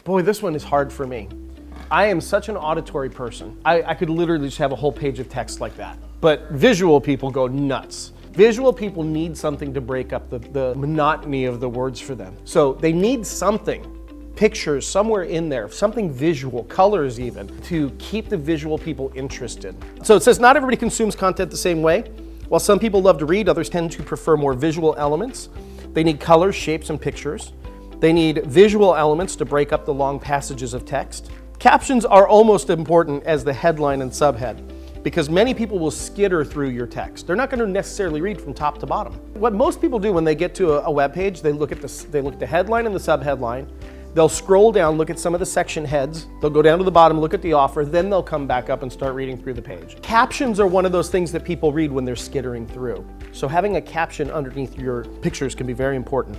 Boy, this one is hard for me. I am such an auditory person. I could literally just have a whole page of text like that. But visual people go nuts. Visual people need something to break up the monotony of the words for them. So they need something, pictures somewhere in there, something visual, colors even, to keep the visual people interested. So it says not everybody consumes content the same way. While some people love to read, others tend to prefer more visual elements. They need colors, shapes, and pictures. They need visual elements to break up the long passages of text. Captions are almost as important as the headline and subhead, because many people will skitter through your text. They're not going to necessarily read from top to bottom. What most people do when they get to a web page, they look at the headline and the subheadline. They'll scroll down, look at some of the section heads. They'll go down to the bottom, look at the offer, then they'll come back up and start reading through the page. Captions are one of those things that people read when they're skittering through. So having a caption underneath your pictures can be very important.